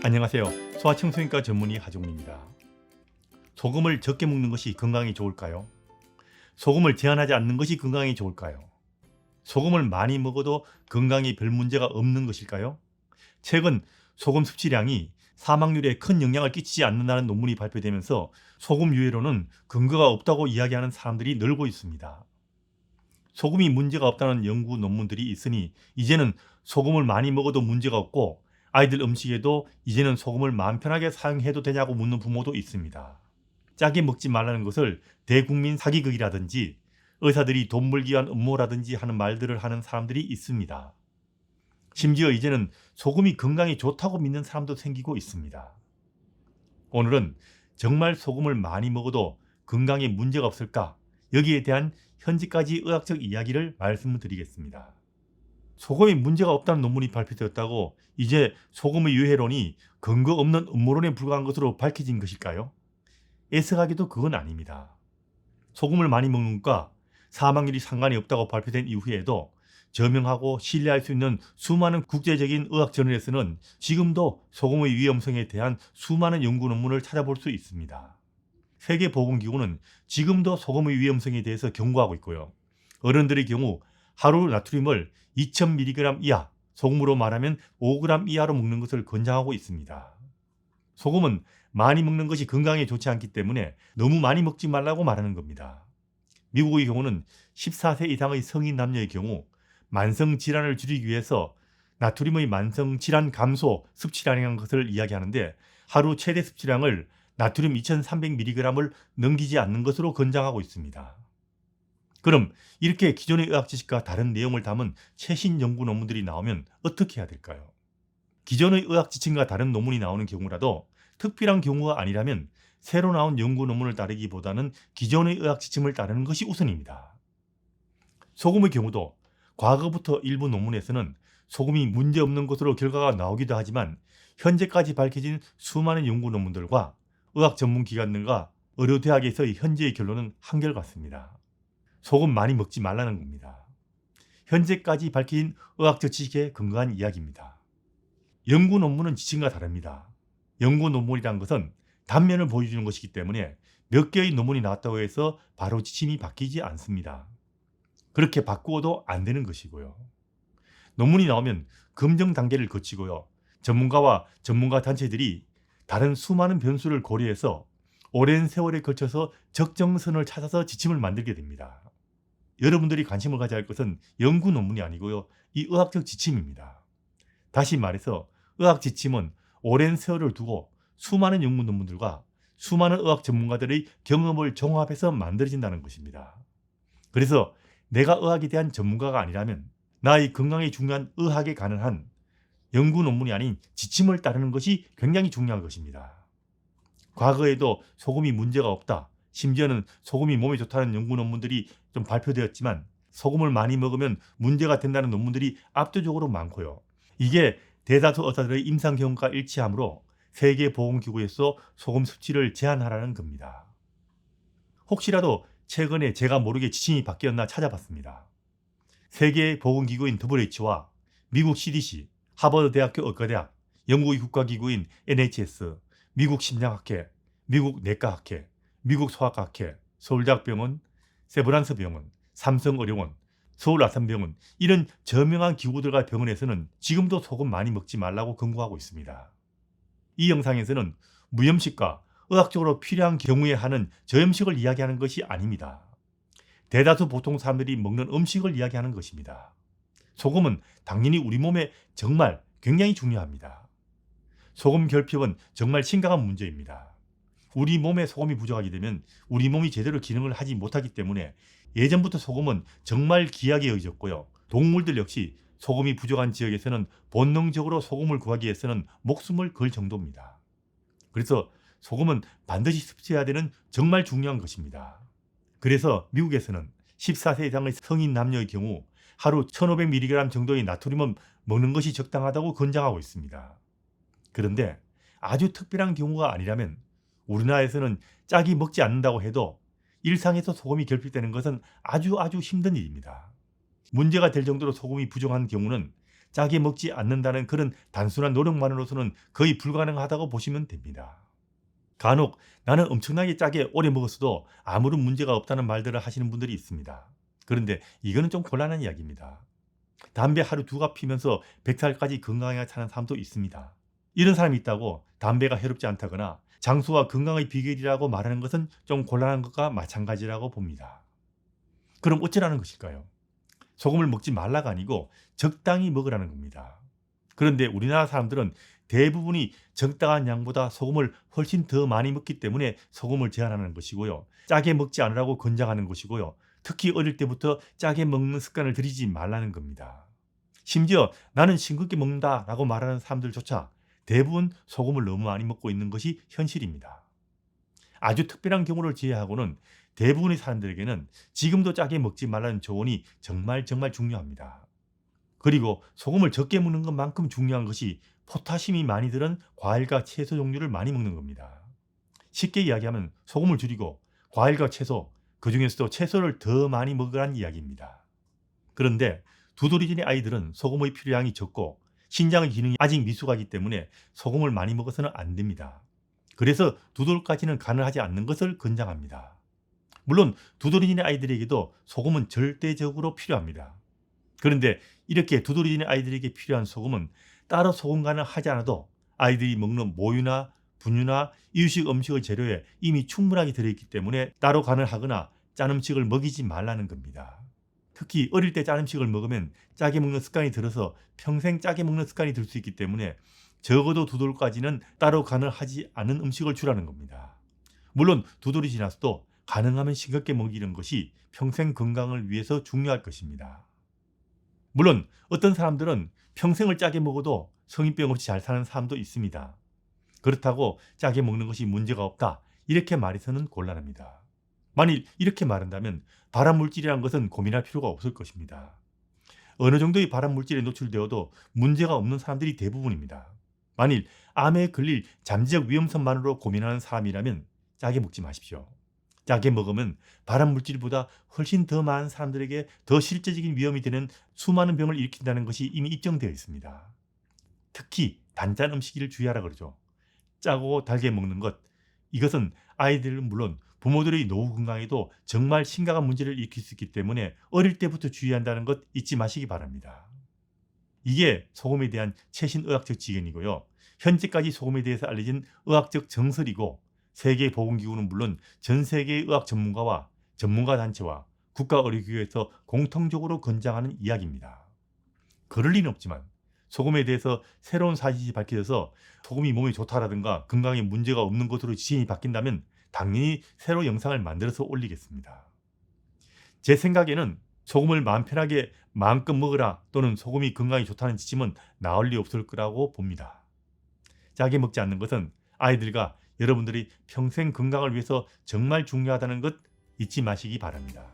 안녕하세요. 소아청소년과 전문의 하종입니다. 소금을 적게 먹는 것이 건강에 좋을까요? 소금을 제한하지 않는 것이 건강에 좋을까요? 소금을 많이 먹어도 건강에 별 문제가 없는 것일까요? 최근 소금 섭취량이 사망률에 큰 영향을 끼치지 않는다는 논문이 발표되면서 소금 유해로는 근거가 없다고 이야기하는 사람들이 늘고 있습니다. 소금이 문제가 없다는 연구 논문들이 있으니 이제는 소금을 많이 먹어도 문제가 없고 아이들 음식에도 이제는 소금을 마음 편하게 사용해도 되냐고 묻는 부모도 있습니다. 짜게 먹지 말라는 것을 대국민 사기극이라든지 의사들이 돈 벌기 위한 음모라든지 하는 말들을 하는 사람들이 있습니다. 심지어 이제는 소금이 건강에 좋다고 믿는 사람도 생기고 있습니다. 오늘은 정말 소금을 많이 먹어도 건강에 문제가 없을까? 여기에 대한 현재까지 의학적 이야기를 말씀드리겠습니다. 소금이 문제가 없다는 논문이 발표되었다고 이제 소금의 유해론이 근거 없는 음모론에 불과한 것으로 밝혀진 것일까요? 애석하게도 그건 아닙니다. 소금을 많이 먹는 것과 사망률이 상관이 없다고 발표된 이후에도 저명하고 신뢰할 수 있는 수많은 국제적인 의학 저널에서는 지금도 소금의 위험성에 대한 수많은 연구 논문을 찾아볼 수 있습니다. 세계보건기구는 지금도 소금의 위험성에 대해서 경고하고 있고요. 어른들의 경우 하루 나트륨을 2000mg 이하, 소금으로 말하면 5g 이하로 먹는 것을 권장하고 있습니다. 소금은 많이 먹는 것이 건강에 좋지 않기 때문에 너무 많이 먹지 말라고 말하는 겁니다. 미국의 경우는 14세 이상의 성인 남녀의 경우 만성질환을 줄이기 위해서 나트륨의 만성질환 감소 섭취량이라는 것을 이야기하는데 하루 최대 섭취량을 나트륨 2300mg을 넘기지 않는 것으로 권장하고 있습니다. 그럼 이렇게 기존의 의학 지식과 다른 내용을 담은 최신 연구 논문들이 나오면 어떻게 해야 될까요? 기존의 의학 지침과 다른 논문이 나오는 경우라도 특별한 경우가 아니라면 새로 나온 연구 논문을 따르기보다는 기존의 의학 지침을 따르는 것이 우선입니다. 소금의 경우도 과거부터 일부 논문에서는 소금이 문제없는 것으로 결과가 나오기도 하지만 현재까지 밝혀진 수많은 연구 논문들과 의학 전문 기관들과 의료대학에서의 현재의 결론은 한결같습니다. 소금 많이 먹지 말라는 겁니다. 현재까지 밝힌 의학적 지식에 근거한 이야기입니다. 연구 논문은 지침과 다릅니다. 연구 논문이란 것은 단면을 보여주는 것이기 때문에 몇 개의 논문이 나왔다고 해서 바로 지침이 바뀌지 않습니다. 그렇게 바꾸어도 안 되는 것이고요. 논문이 나오면 검증 단계를 거치고요. 전문가와 전문가 단체들이 다른 수많은 변수를 고려해서 오랜 세월에 걸쳐서 적정선을 찾아서 지침을 만들게 됩니다. 여러분들이 관심을 가져야 할 것은 연구 논문이 아니고요. 이 의학적 지침입니다. 다시 말해서 의학 지침은 오랜 세월을 두고 수많은 연구 논문들과 수많은 의학 전문가들의 경험을 종합해서 만들어진다는 것입니다. 그래서 내가 의학에 대한 전문가가 아니라면 나의 건강에 중요한 의학에 관한 한 연구 논문이 아닌 지침을 따르는 것이 굉장히 중요한 것입니다. 과거에도 소금이 문제가 없다. 심지어는 소금이 몸에 좋다는 연구 논문들이 좀 발표되었지만 소금을 많이 먹으면 문제가 된다는 논문들이 압도적으로 많고요. 이게 대다수 의사들의 임상 경험과 일치하므로 세계보건기구에서 소금 섭취를 제한하라는 겁니다. 혹시라도 최근에 제가 모르게 지침이 바뀌었나 찾아봤습니다. 세계보건기구인 WHO와 미국 CDC, 하버드대학교 의과대학, 영국의 국가기구인 NHS, 미국 심장학회, 미국 내과학회, 미국 소아과학회, 서울대학병원, 세브란스병원, 삼성의료원, 서울아산병원 이런 저명한 기구들과 병원에서는 지금도 소금 많이 먹지 말라고 권고하고 있습니다. 이 영상에서는 무염식과 의학적으로 필요한 경우에 하는 저염식을 이야기하는 것이 아닙니다. 대다수 보통 사람들이 먹는 음식을 이야기하는 것입니다. 소금은 당연히 우리 몸에 정말 굉장히 중요합니다. 소금 결핍은 정말 심각한 문제입니다. 우리 몸에 소금이 부족하게 되면 우리 몸이 제대로 기능을 하지 못하기 때문에 예전부터 소금은 정말 귀하게 여겨졌고요. 동물들 역시 소금이 부족한 지역에서는 본능적으로 소금을 구하기 위해서는 목숨을 걸 정도입니다. 그래서 소금은 반드시 섭취해야 되는 정말 중요한 것입니다. 그래서 미국에서는 14세 이상의 성인 남녀의 경우 하루 1500mg 정도의 나트륨을 먹는 것이 적당하다고 권장하고 있습니다. 그런데 아주 특별한 경우가 아니라면 우리나라에서는 짜게 먹지 않는다고 해도 일상에서 소금이 결핍되는 것은 아주 힘든 일입니다. 문제가 될 정도로 소금이 부족한 경우는 짜게 먹지 않는다는 그런 단순한 노력만으로서는 거의 불가능하다고 보시면 됩니다. 간혹 나는 엄청나게 짜게 오래 먹었어도 아무런 문제가 없다는 말들을 하시는 분들이 있습니다. 그런데 이거는 좀 곤란한 이야기입니다. 담배 하루 2갑 피면서 100살까지 건강하게 사는 사람도 있습니다. 이런 사람이 있다고 담배가 해롭지 않다거나 장수와 건강의 비결이라고 말하는 것은 좀 곤란한 것과 마찬가지라고 봅니다. 그럼 어쩌라는 것일까요? 소금을 먹지 말라가 아니고 적당히 먹으라는 겁니다. 그런데 우리나라 사람들은 대부분이 적당한 양보다 소금을 훨씬 더 많이 먹기 때문에 소금을 제한하는 것이고요. 짜게 먹지 않으라고 권장하는 것이고요. 특히 어릴 때부터 짜게 먹는 습관을 들이지 말라는 겁니다. 심지어 나는 싱겁게 먹는다라고 말하는 사람들조차 대부분 소금을 너무 많이 먹고 있는 것이 현실입니다. 아주 특별한 경우를 제외하고는 대부분의 사람들에게는 지금도 짜게 먹지 말라는 조언이 정말 중요합니다. 그리고 소금을 적게 먹는 것만큼 중요한 것이 포타슘이 많이 들은 과일과 채소 종류를 많이 먹는 겁니다. 쉽게 이야기하면 소금을 줄이고 과일과 채소, 그 중에서도 채소를 더 많이 먹으라는 이야기입니다. 그런데 두드러진의 아이들은 소금의 필요량이 적고 신장의 기능이 아직 미숙하기 때문에 소금을 많이 먹어서는 안 됩니다. 그래서 두돌까지는 가능하지 않는 것을 권장합니다. 물론 두드러진의 아이들에게도 소금은 절대적으로 필요합니다. 그런데 이렇게 두드러진의 아이들에게 필요한 소금은 따로 소금간을 하지 않아도 아이들이 먹는 모유나 분유나 이유식 음식의 재료에 이미 충분하게 들어있기 때문에 따로 간을 하거나 짠 음식을 먹이지 말라는 겁니다. 특히 어릴 때 짠 음식을 먹으면 짜게 먹는 습관이 들어서 평생 짜게 먹는 습관이 들 수 있기 때문에 적어도 2돌까지는 따로 간을 하지 않은 음식을 주라는 겁니다. 물론 2돌이 지나서도 가능하면 싱겁게 먹이는 것이 평생 건강을 위해서 중요할 것입니다. 물론 어떤 사람들은 평생을 짜게 먹어도 성인병 없이 잘 사는 사람도 있습니다. 그렇다고 짜게 먹는 것이 문제가 없다 이렇게 말해서는 곤란합니다. 만일 이렇게 말한다면 발암물질이라는 것은 고민할 필요가 없을 것입니다. 어느 정도의 발암물질에 노출되어도 문제가 없는 사람들이 대부분입니다. 만일 암에 걸릴 잠재적 위험성만으로 고민하는 사람이라면 짜게 먹지 마십시오. 짜게 먹으면 발암물질보다 훨씬 더 많은 사람들에게 더 실제적인 위험이 되는 수많은 병을 일으킨다는 것이 이미 입증되어 있습니다. 특히 단짠 음식을 주의하라 그러죠. 짜고 달게 먹는 것, 이것은 아이들은 물론 부모들의 노후 건강에도 정말 심각한 문제를 일으킬 수 있기 때문에 어릴 때부터 주의한다는 것 잊지 마시기 바랍니다. 이게 소금에 대한 최신 의학적 지견이고요. 현재까지 소금에 대해서 알려진 의학적 정설이고 세계보건기구는 물론 전 세계의 의학 전문가와 전문가 단체와 국가의료기구에서 공통적으로 권장하는 이야기입니다. 그럴 리는 없지만 소금에 대해서 새로운 사실이 밝혀져서 소금이 몸에 좋다라든가 건강에 문제가 없는 것으로 지진이 바뀐다면 당연히 새로 영상을 만들어서 올리겠습니다. 제 생각에는 소금을 마음 편하게 마음껏 먹으라 또는 소금이 건강에 좋다는 지침은 나올 리 없을 거라고 봅니다. 짜게 먹지 않는 것은 아이들과 여러분들이 평생 건강을 위해서 정말 중요하다는 것 잊지 마시기 바랍니다.